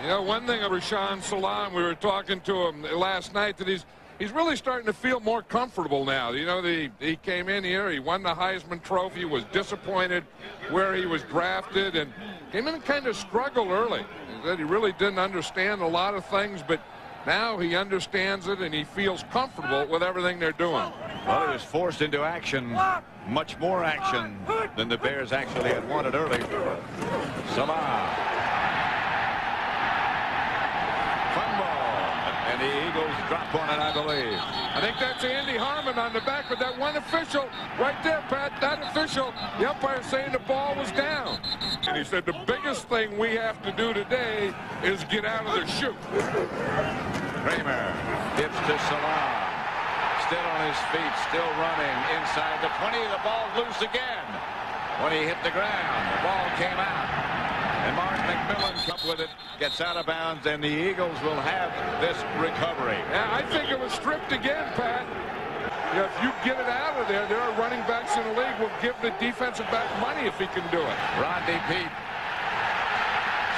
You know, one thing of Rashaan Salaam, we were talking to him last night, that he's really starting to feel more comfortable now. You know, he came in here, he won the Heisman Trophy, was disappointed where he was drafted, and came in and kind of struggled early. He said he really didn't understand a lot of things, but now he understands it and he feels comfortable with everything they're doing. Well, he was forced into action, much more action than the Bears actually had wanted early. Salaam. And the Eagles drop on it, I believe. I think that's Andy Harmon on the back, but that one official right there, Pat, that official, the umpire saying the ball was down. And he said the biggest thing we have to do today is get out of the chute. Kramer gives to Salaam. Still on his feet, still running inside the 20. The ball loose again. When he hit the ground, the ball came out. And Mark McMillan up with it, gets out of bounds, and the Eagles will have this recovery. Yeah, I think it was stripped again, Pat. Yeah, if you get it out of there are running backs in the league who will give the defensive back money if he can do it. Rodney Peete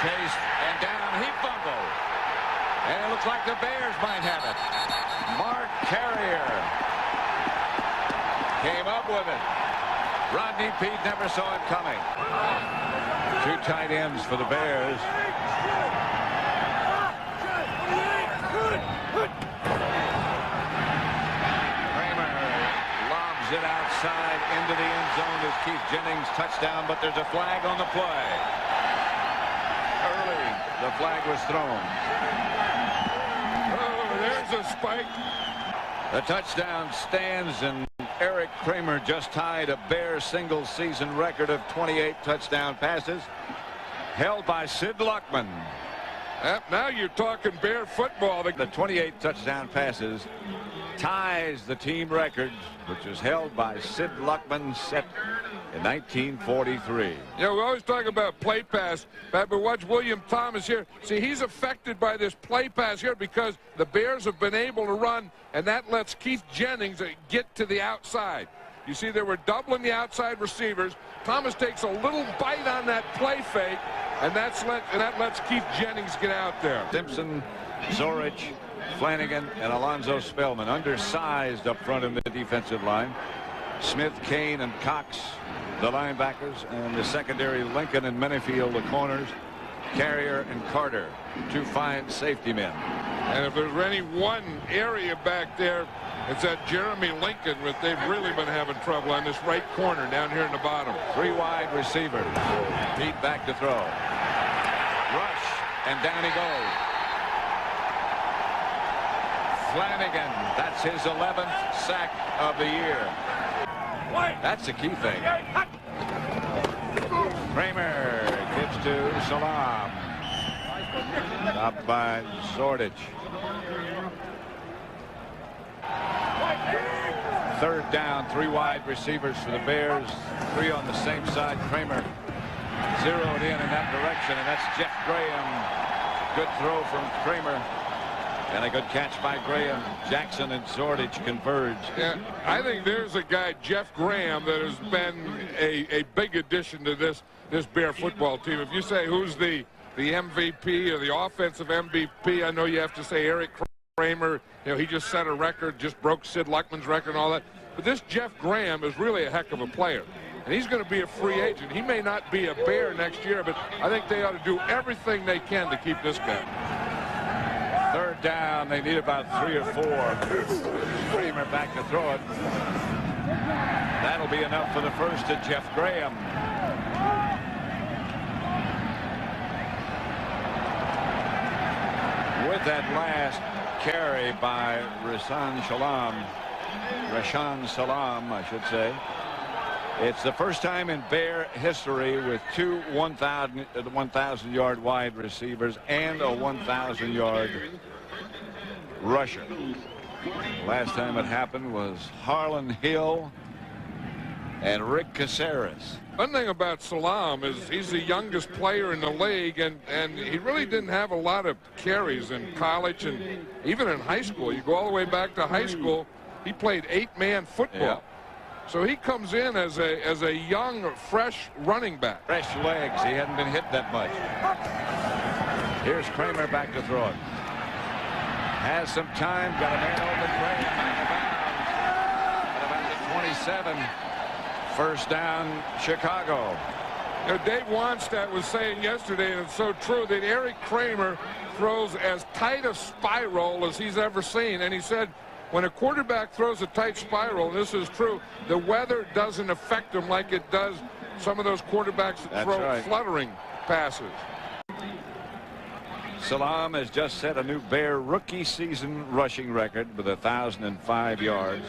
chased and down, he fumbled. And it looks like the Bears might have it. Mark Carrier came up with it. Rodney Peete never saw it coming. Two tight ends for the Bears. Kramer lobs it outside into the end zone as Keith Jennings touchdown, but there's a flag on the play. Early, the flag was thrown. Oh, there's a spike. The touchdown stands, and Eric Kramer just tied a Bears single-season record of 28 touchdown passes, held by Sid Luckman. Now you're talking Bear football. The 28 touchdown passes ties the team record, which was held by Sid Luckman, set in 1943. You know, we always talk about play pass, but watch William Thomas here. See, he's affected by this play pass here because the Bears have been able to run, and that lets Keith Jennings get to the outside. You see, they were doubling the outside receivers. Thomas takes a little bite on that play fake, and that lets Keith Jennings get out there. Simpson, Zorich, Flanagan, and Alonzo Spellman undersized up front in the defensive line. Smith, Kane, and Cox, the linebackers, and the secondary, Lincoln and Minifield, the corners. Carrier and Carter, two fine safety men. And if there's any one area back there, it's that Jeremy Lincoln, but they've really been having trouble on this right corner down here in the bottom. Three wide receivers. Peete back to throw. Rush, and down he goes. Flanagan, that's his 11th sack of the year. That's the key thing. Kramer gives to Salaam. Stopped by Zordich. Third down, three wide receivers for the Bears. Three on the same side. Kramer zeroed in that direction, and that's Jeff Graham. Good throw from Kramer. And a good catch by Graham. Jackson and Zordich converge. Yeah, I think there's a guy, Jeff Graham, that has been a big addition to this Bear football team. If you say who's the MVP or the offensive MVP, I know you have to say Eric Kramer. You know, he just set a record, just broke Sid Luckman's record and all that. But this Jeff Graham is really a heck of a player. And he's going to be a free agent. He may not be a Bear next year, but I think they ought to do everything they can to keep this guy. Third down, they need about 3 or 4. Kramer back to throw it. That'll be enough for the first to Jeff Graham. With that last carry by Rashaan Salaam, I should say. It's the first time in Bear history with two 1,000-yard wide receivers and a 1,000-yard rusher. Last time it happened was Harlan Hill and Rick Caceres. One thing about Salaam is he's the youngest player in the league, and he really didn't have a lot of carries in college and even in high school. You go all the way back to high school, he played 8-man football. Yeah. So he comes in as a young, fresh running back. Fresh legs. He hadn't been hit that much. Here's Kramer back to throw it. Has some time. Got a man open. Graham out of bounds. At about the 27. First down, Chicago. You know, Dave Wannstedt was saying yesterday, and it's so true, that Eric Kramer throws as tight a spiral as he's ever seen. And he said when a quarterback throws a tight spiral, and this is true, the weather doesn't affect him like it does some of those quarterbacks that throw fluttering passes. Salaam has just set a new Bear rookie season rushing record with 1,005 yards.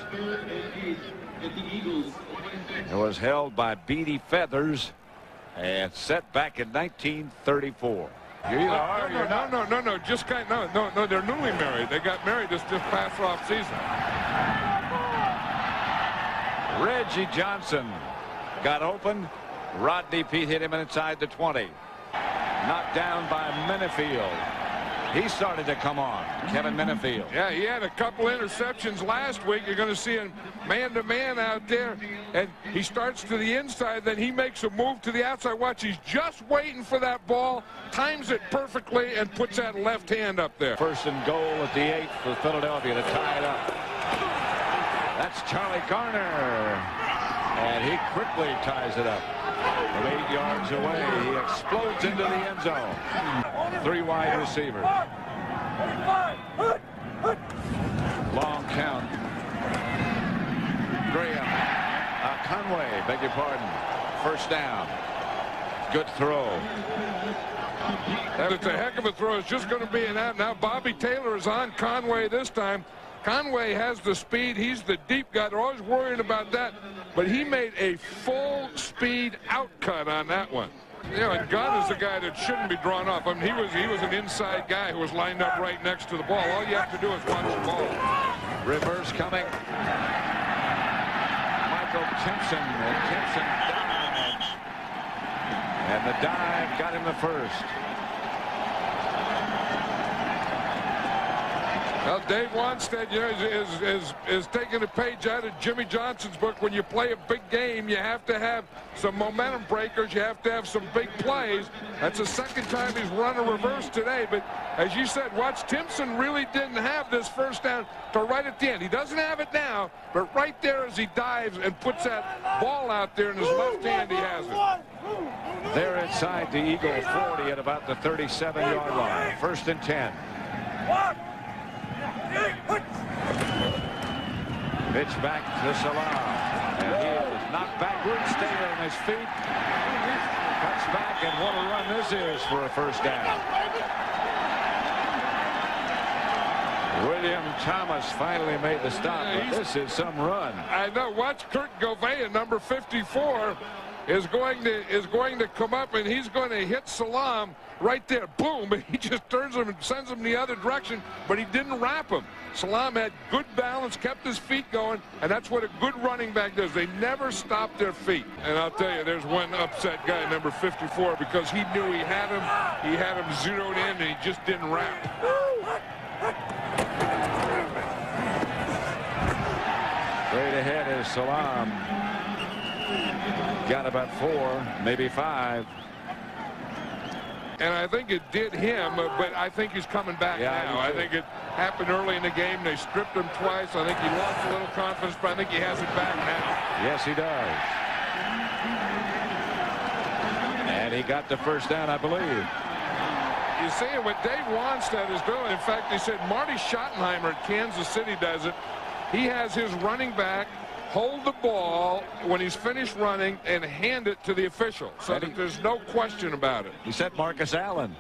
It was held by Beatty Feathers and set back in 1934. You either are or you're not. No, just kind of, no, they're newly married. They got married this past off season. Reggie Johnson got open. Rodney Peete hit him inside the 20. Knocked down by Minifield. He started to come on, Kevin Minifield. Yeah, he had a couple interceptions last week. You're going to see him man-to-man out there, and he starts to the inside, then he makes a move to the outside. Watch, he's just waiting for that ball, times it perfectly, and puts that left hand up there. First and goal at the 8 for Philadelphia to tie it up. That's Charlie Garner, and he quickly ties it up. From 8 yards away, he explodes into the end zone. 3 wide receivers. Long count. Graham. Conway, beg your pardon. First down. Good throw. It's a heck of a throw. It's just going to be an out. Now Bobby Taylor is on Conway this time. Conway has the speed. He's the deep guy. They're always worrying about that. But he made a full speed outcut on that one. You know, and Gunn is the guy that shouldn't be drawn off. I mean, he was an inside guy who was lined up right next to the ball. All you have to do is watch the ball. Reverse coming. Michael Timpson. And Timpson dives. And the dive got him the first. Well, Dave Wannstedt, you know, is taking a page out of Jimmy Johnson's book. When you play a big game, you have to have some momentum breakers. You have to have some big plays. That's the second time he's run a reverse today. But as you said, watch, Timpson really didn't have this first down till right at the end. He doesn't have it now, but right there as he dives and puts that ball out there in his left hand, he has it. They're inside the Eagle 40 at about the 37-yard line. First and 10. Pitch back to Salaam. And he is knocked backwards, staying on his feet. Cuts back, and what a run this is for a first down. William Thomas finally made the stop, but this is some run. I know. Watch Kurt Gouveia, number 54, is going to come up, and he's going to hit Salaam right there. Boom. And he just turns him and sends him the other direction, but he didn't wrap him. Salaam had good balance, kept his feet going, and that's what a good running back does. They never stop their feet. And I'll tell you, there's one upset guy, number 54, because he knew he had him zeroed in, and he just didn't wrap. Straight ahead is Salaam. Got about 4, maybe 5. And I think it did him, but I think he's coming back now. I think it happened early in the game. They stripped him twice. I think he lost a little confidence, but I think he has it back now. Yes, he does. And he got the first down, I believe. You see what Dave Wannstedt is doing. In fact, they said Marty Schottenheimer at Kansas City does it. He has his running back hold the ball when he's finished running and hand it to the official so that there's no question about it. He said Marcus Allen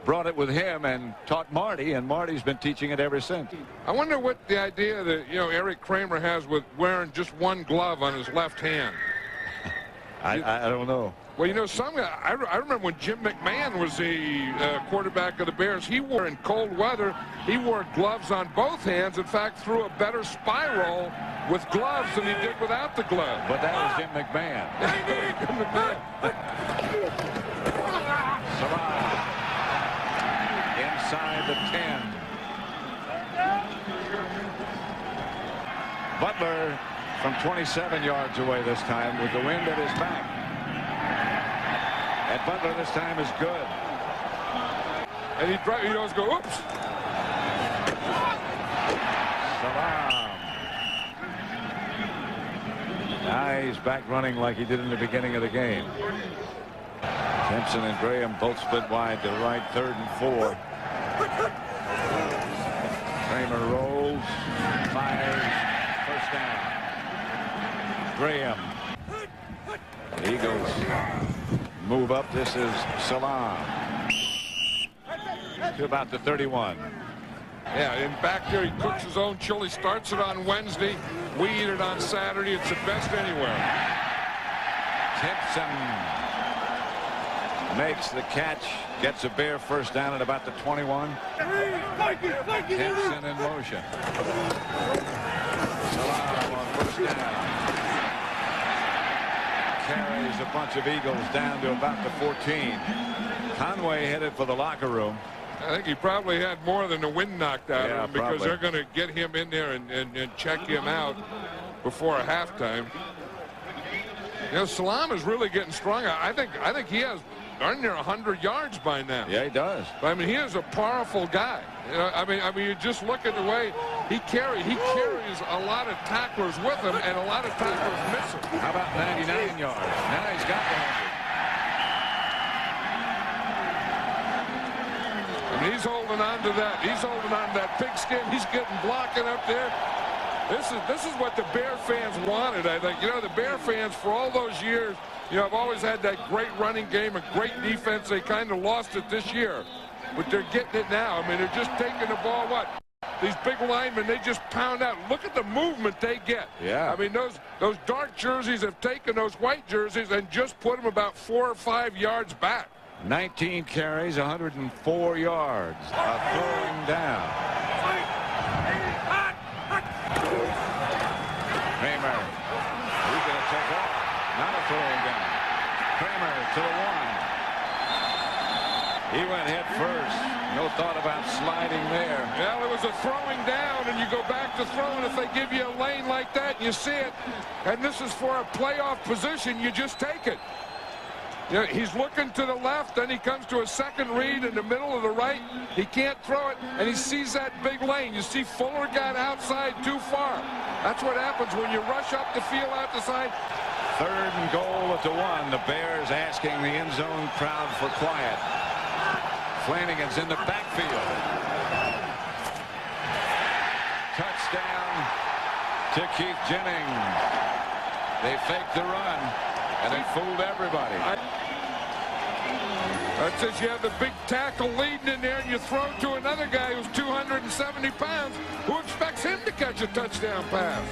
brought it with him and taught Marty, and Marty's been teaching it ever since. I wonder what the idea that, you know, Eric Kramer has with wearing just one glove on his left hand. I don't know. Well, you know, some guy, I remember when Jim McMahon was the quarterback of the Bears, he wore, in cold weather, he wore gloves on both hands. In fact, threw a better spiral with gloves than he did without the glove. But that was Jim McMahon. Salaam inside the 10. Butler from 27 yards away this time with the wind at his back. And Butler this time is good. and he goes, oops. Salaam. Now he's back running like he did in the beginning of the game. Timpson and Graham both split wide to the right, 3rd and 4. Kramer rolls, fires, first down. Graham. The Eagles move up. This is Salaam to about the 31. Yeah, and back there he cooks his own chili, starts it on Wednesday. We eat it on Saturday. It's the best anywhere. Timpson makes the catch, gets a Bear first down at about the 21. Timpson in motion. Salaam on first down. Carries a bunch of Eagles down to about the 14. Conway headed for the locker room. I think he probably had more than the wind knocked out of him, because probably. they're going to get him in there and check him out before halftime. You know, Salaam is really getting strong. I think he has darn near 100 yards by now. Yeah, he does. I mean, he is a powerful guy. You know, I mean, you just look at the way he carries a lot of tacklers with him, and a lot of tacklers miss him. How about 99 yards? Now he's got the 100. I mean, he's holding on to that. He's holding on to that pigskin. He's getting blocking up there. This is what the Bear fans wanted, I think. You know, the Bear fans for all those years, you know, have always had that great running game, a great defense. They kind of lost it this year, but they're getting it now. I mean, they're just taking the ball. What? These big linemen, they just pound out. Look at the movement they get. Yeah. I mean, those dark jerseys have taken those white jerseys and just put them about 4 or 5 yards back. 19 carries, 104 yards. A throwing down. Kramer. He's going to take off. Not a throwing down. Kramer to the 1. He went head first. No thought about sliding there. Well, it was a throwing down, and you go back to throwing. If they give you a lane like that, and you see it, and this is for a playoff position, you just take it. You know, he's looking to the left, then he comes to a second read in the middle of the right. He can't throw it, and he sees that big lane. You see Fuller got outside too far. That's what happens when you rush up the field out the side. 3rd and goal at the 1. The Bears asking the end zone crowd for quiet. Flanagan's in the backfield. Touchdown to Keith Jennings. They faked the run, and they fooled everybody. That says you have the big tackle leading in there, and you throw to another guy who's 270 pounds. Who expects him to catch a touchdown pass?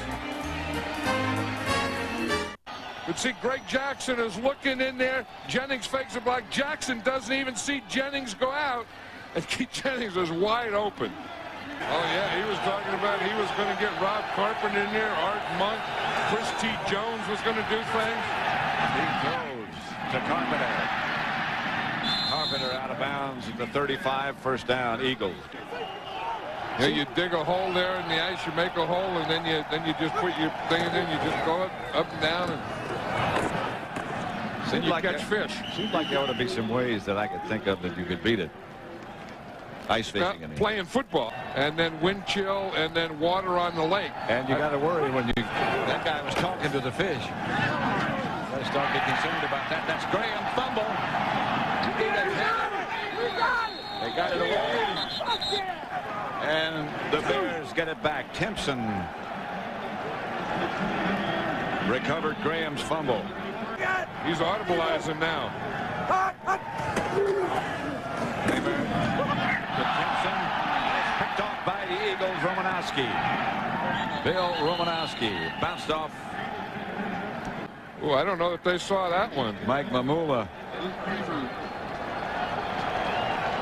But see, Greg Jackson is looking in there. Jennings fakes a block. Jackson doesn't even see Jennings go out. And Keith Jennings is wide open. Oh, yeah, he was talking about he was going to get Rob Carpenter in there, Art Monk, Chris T. Jones was going to do things. He throws to Carpenter. Carpenter out of bounds at the 35, first down, Eagles. You know, you dig a hole there in the ice, you make a hole, and then you just put your thing in, and you just go up and down, and then you catch fish. Seems like there ought to be some ways that I could think of that you could beat it. Ice fishing. Playing football, and then wind chill, and then water on the lake. And you got to worry when that guy was talking to the fish. Got to start to be concerned about that. That's Graham fumble. They got it away. And the Bears get it back. Timpson recovered Graham's fumble. He's audibleizing now. Kramer to Timpson. Picked off by the Eagles. Romanowski. Bill Romanowski bounced off. Oh, I don't know if they saw that one. Mike Mamula.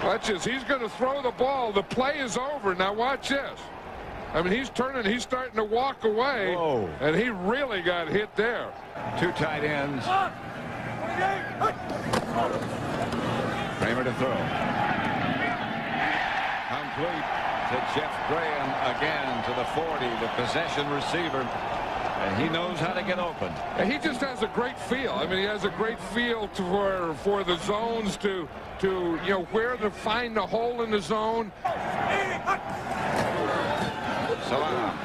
Watch this. He's going to throw the ball. The play is over. Now watch this. I mean, he's turning. He's starting to walk away. Whoa. And he really got hit there. 2 tight ends. Kramer to throw. Complete to Jeff Graham again to the 40, the possession receiver. And he knows how to get open. And he just has a great feel. I mean, he has a great feel for the zones to where to find the hole in the zone. Salaam.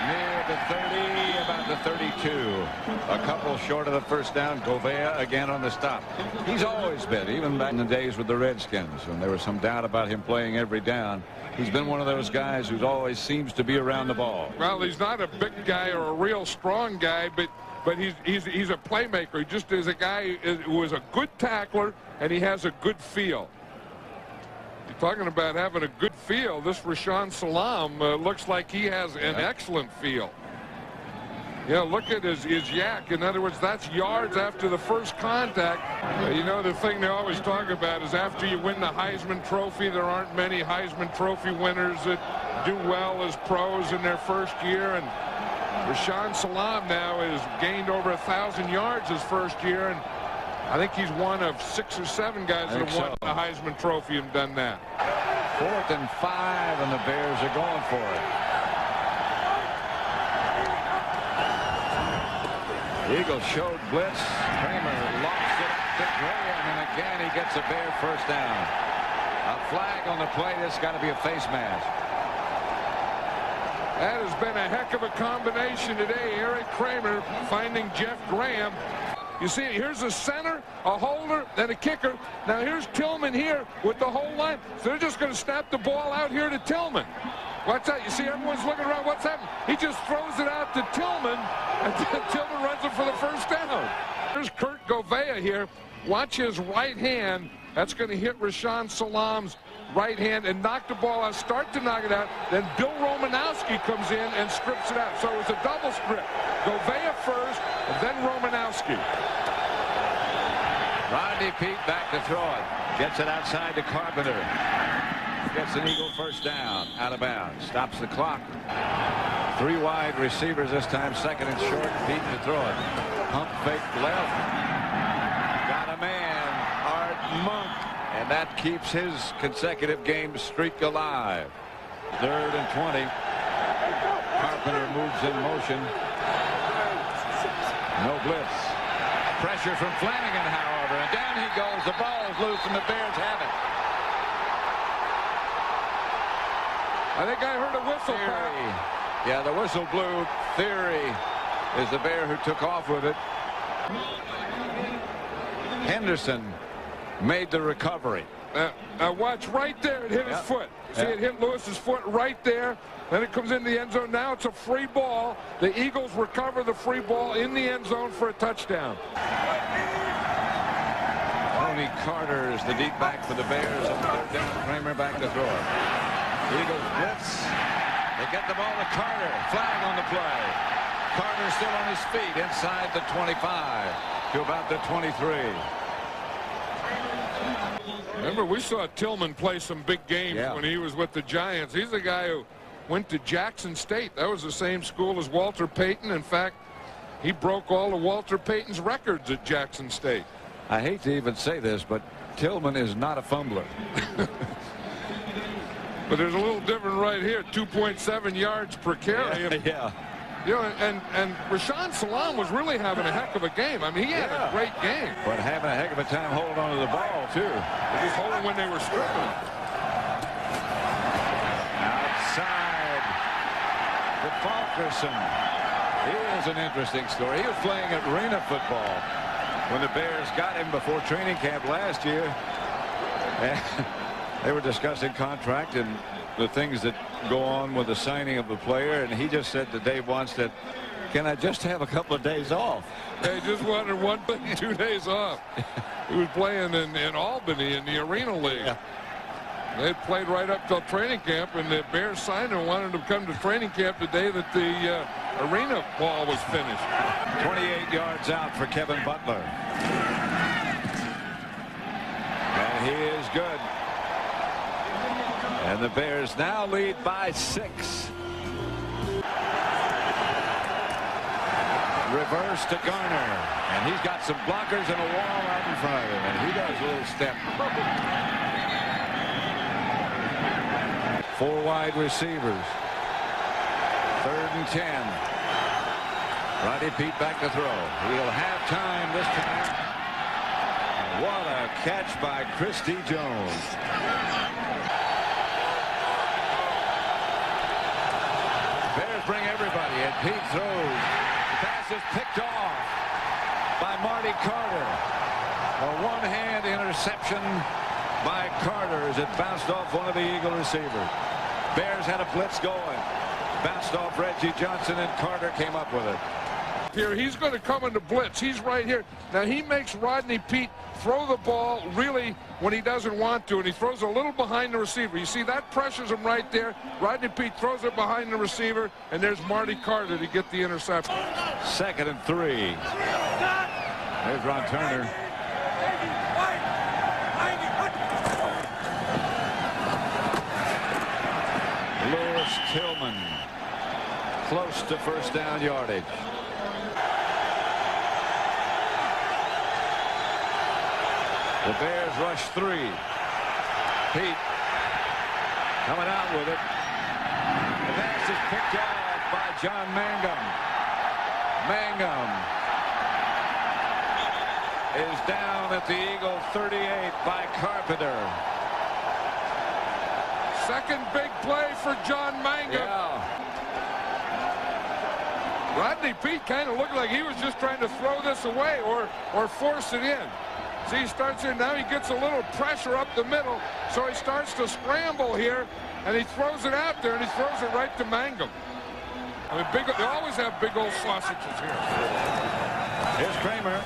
Near the 30, about the 32. A couple short of the first down. Gouveia again on the stop. He's always been, even back in the days with the Redskins, when there was some doubt about him playing every down. He's been one of those guys who always seems to be around the ball. Well, he's not a big guy or a real strong guy, but he's a playmaker. He just is a guy who is a good tackler, and he has a good feel. You're talking about having a good feel. This Rashaan Salaam looks like he has an excellent feel. Yeah, look at his yak. In other words, that's yards after the first contact. You know, the thing they always talk about is after you win the Heisman Trophy, there aren't many Heisman Trophy winners that do well as pros in their first year. And Rashaan Salaam now has gained over 1,000 yards his first year. And I think he's one of 6 or 7 guys that have won the Heisman Trophy and done that. 4th and 5, and the Bears are going for it. Eagles showed blitz. Kramer lofts it up to Graham, and again he gets a Bear first down. A flag on the play. This got to be a face mask. That has been a heck of a combination today. Eric Kramer finding Jeff Graham. You see, here's a center, a holder, then a kicker. Now here's Tillman here with the whole line. So they're just going to snap the ball out here to Tillman. Watch that. You see everyone's looking around. What's happening? He just throws it out to Tillman, and Tillman runs it for the first down. There's Kurt Gouveia here. Watch his right hand. That's going to hit Rashaan Salaam's right hand and knock the ball out, start to knock it out. Then Bill Romanowski comes in and strips it out. So it was a double strip. Gouveia first, and then Romanowski. Rodney Peete back to throw it. Gets it outside to Carpenter. Gets an Eagle first down. Out of bounds. Stops the clock. 3 wide receivers this time. 2nd and short. Peete to throw it. Pump fake left. Got a man. Art Monk. And that keeps his consecutive game streak alive. 3rd and 20. Carpenter moves in motion. No blitz. Pressure from Flanagan, however. And down he goes. The ball is loose, and the Bears have it. I think I heard a whistle. Yeah, the whistle blew. Theory is the Bear who took off with it. Henderson made the recovery. Now watch right there. It hit his foot. See, it hit Lewis's foot right there. Then it comes in the end zone. Now it's a free ball. The Eagles recover the free ball in the end zone for a touchdown. Tony Carter is the deep back for the Bears. On 3rd down, Kramer back to throw it. Eagles blitz. They get the ball to Carter. Flag on the play. Carter still on his feet inside the 25 to about the 23. Remember, we saw Tillman play some big games when he was with the Giants. He's the guy who went to Jackson State. That was the same school as Walter Payton. In fact, he broke all of Walter Payton's records at Jackson State. I hate to even say this, but Tillman is not a fumbler. But there's a little different right here. 2.7 yards per carry. Yeah. You know, and Rashaan Salaam was really having a heck of a game. I mean, he had a great game. But having a heck of a time holding on to the ball, too. He was holding when they were stripping. Outside to Fulkerson. He is an interesting story. He was playing at arena football when the Bears got him before training camp last year. And they were discussing contract and the things that go on with the signing of the player, and he just said to Dave once that, can I just have a couple of days off? They just wanted 2 days off. He was playing in Albany in the Arena League. Yeah. They had played right up till training camp, and the Bears signed him and wanted him to come to training camp the day that the arena ball was finished. 28 yards out for Kevin Butler. And he is good. And the Bears now lead by 6. Reverse to Garner. And he's got some blockers and a wall out in front of him. And he does a little step. 4 wide receivers. 3rd and 10. Rodney Peete back to throw. He'll have time this time. What a catch by Christy Jones. Bears bring everybody, and Peete throws. The pass is picked off by Marty Carter. A one-hand interception by Carter as it bounced off one of the Eagle receivers. Bears had a blitz going. Bounced off Reggie Johnson, and Carter came up with it. Here, he's going to come into blitz. He's right here. Now, he makes Rodney Peete throw the ball really when he doesn't want to, and he throws a little behind the receiver. You see, that pressures him right there. Rodney Peete throws it behind the receiver, and there's Marty Carter to get the interception. 2nd and 3. There's Ron Turner. Lewis Tillman close to first down yardage. The Bears rush 3. Peete coming out with it. The pass is picked off by John Mangum. Mangum is down at the Eagle 38 by Carpenter. Second big play for John Mangum. Yeah. Rodney Peete kind of looked like he was just trying to throw this away or force it in. See, he starts here. Now he gets a little pressure up the middle, so he starts to scramble here, and he throws it out there, and he throws it right to Mangum. I mean, they always have big old sausages here. Here's Kramer.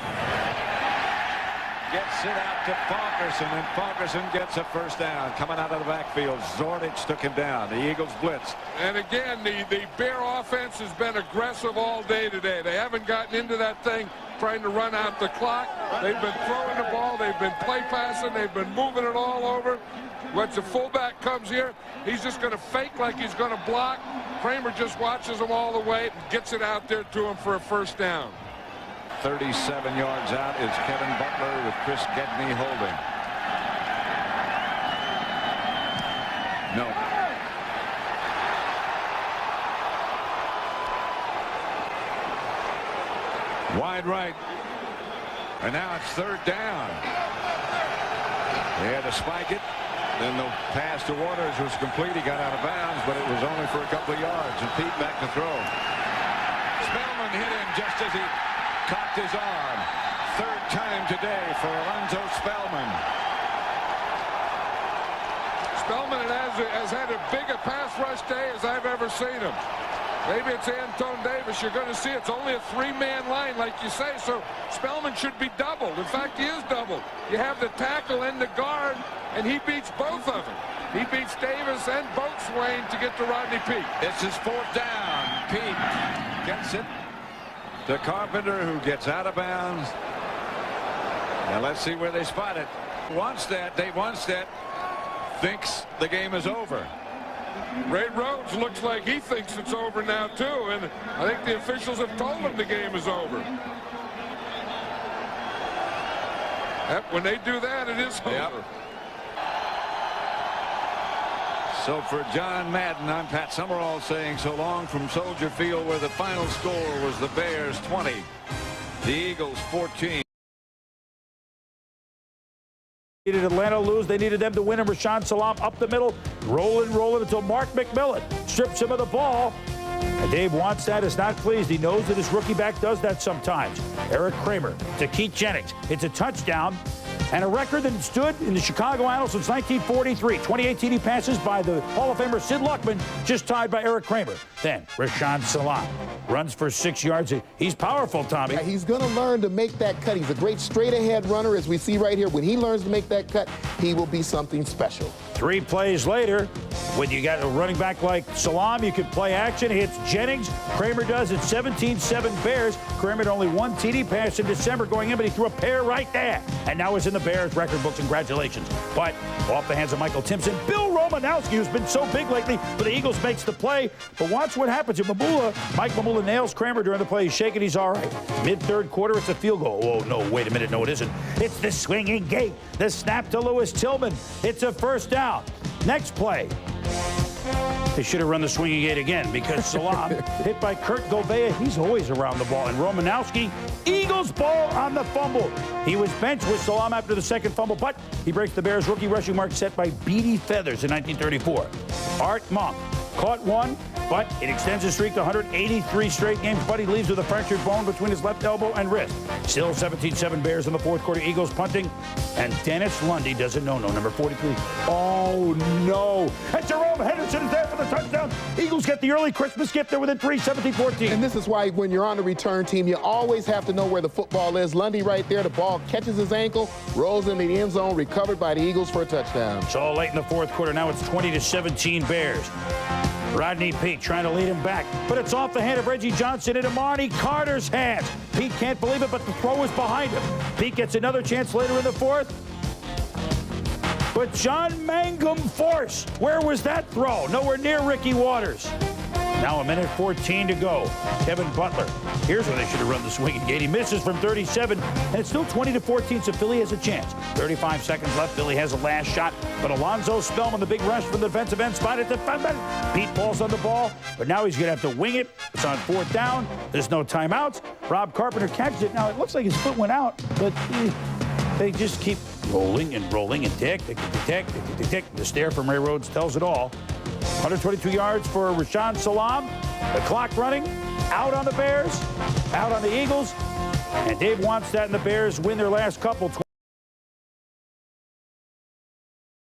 Gets it out to Falkerson, and Falkerson gets a first down. Coming out of the backfield, Zordich took him down. The Eagles blitz. And again, the Bear offense has been aggressive all day today. They haven't gotten into that thing trying to run out the clock. They've been throwing the ball. They've been play passing. They've been moving it all over. Once the fullback comes here, he's just going to fake like he's going to block. Kramer just watches him all the way and gets it out there to him for a first down. 37 yards out is Kevin Butler with Chris Gedney holding. No. Wide right. And now it's 3rd down. They had to spike it. Then the pass to Waters was complete. He got out of bounds, but it was only for a couple of yards. And Peete back to throw. Spellman hit him just as he cocked his arm. 3rd time today for Alonzo Spellman. Spellman has had as big a pass rush day as I've ever seen him. Maybe it's Antone Davis. You're going to see it's only a 3-man line, like you say, so Spellman should be doubled. In fact, he is doubled. You have the tackle and the guard, and he beats both of them. He beats Davis and Boatswain to get to Rodney Peete. It's his 4th down. Peete gets it to Carpenter, who gets out of bounds. Now let's see where they spot it. Dave Wannstedt thinks the game is over. Ray Rhodes looks like he thinks it's over now, too, and I think the officials have told him the game is over. When they do that, it is over. Yep. So for John Madden, I'm Pat Summerall saying so long from Soldier Field, where the final score was the Bears 20, the Eagles 14. Needed Atlanta lose. They needed them to win, and Rashaan Salaam up the middle, rolling until Mark McMillan strips him of the ball. And Dave Wannstedt is not pleased. He knows that his rookie back does that sometimes. Eric Kramer to Keith Jennings. It's a touchdown and a record that stood in the Chicago annals since 1943. 28 TD passes by the Hall of Famer Sid Luckman, just tied by Eric Kramer. Then Rashaan Salaam runs for 6 yards. He's powerful, Tommy. Yeah, he's going to learn to make that cut. He's a great straight-ahead runner, as we see right here. When he learns to make that cut, he will be something special. 3 plays later, when you got a running back like Salaam, you could play action. Hits Jennings. Kramer does it. 17-7 Bears. Kramer had only 1 TD pass in December going in, but he threw a pair right there. And now it's in the Bears record books. Congratulations. But off the hands of Michael Timpson, Bill Romanowski, who's been so big lately for the Eagles, makes the play. But watch what happens. Mike Mamula nails Kramer during the play. He's shaking. He's all right. Mid-third quarter, it's a field goal. Oh, no, wait a minute. No, it isn't. It's the swinging gate. The snap to Lewis Tillman. It's a first down. Next play. They should have run the swinging gate again because Salaam hit by Kurt Gouveia. He's always around the ball. And Romanowski, Eagles ball on the fumble. He was benched with Salaam after the second fumble, but he breaks the Bears' rookie rushing mark set by Beatty Feathers in 1934. Art Monk caught one, but it extends his streak to 183 straight games, but he leaves with a fractured bone between his left elbow and wrist. Still 17-7 Bears in the fourth quarter. Eagles punting, and Dennis Lundy does a no-no, number 43. Oh, no. And Jerome Henderson is there for the touchdown. Eagles get the early Christmas gift. They're within 3, 17-14. And this is why when you're on the return team, you always have to know where the football is. Lundy right there, the ball catches his ankle, rolls into the end zone, recovered by the Eagles for a touchdown. It's all late in the fourth quarter. Now it's 20-17 Bears. Rodney Peete trying to lead him back, but it's off the hand of Reggie Johnson into Marty Carter's hands. Peete can't believe it, but the throw is behind him. Peete gets another chance later in the fourth. But John Mangum Force, where was that throw? Nowhere near Ricky Waters. Now 1:14 to go. Kevin Butler. Here's where they should have run the swinging gate. He misses from 37, and it's still 20-14, so Philly has a chance. 35 seconds left. Philly has a last shot, but Alonzo Spellman, the big rush from the defensive end, spotted the Peete falls on the ball, but now he's going to have to wing it. It's on fourth down. There's no timeouts. Rob Carpenter catches it. Now, it looks like his foot went out, but they just keep rolling and tick. The stare from Ray Rhodes tells it all. 122 yards for Rashaan Salaam. The clock running. Out on the Bears. Out on the Eagles. And Dave Wannstedt and the Bears win their last couple.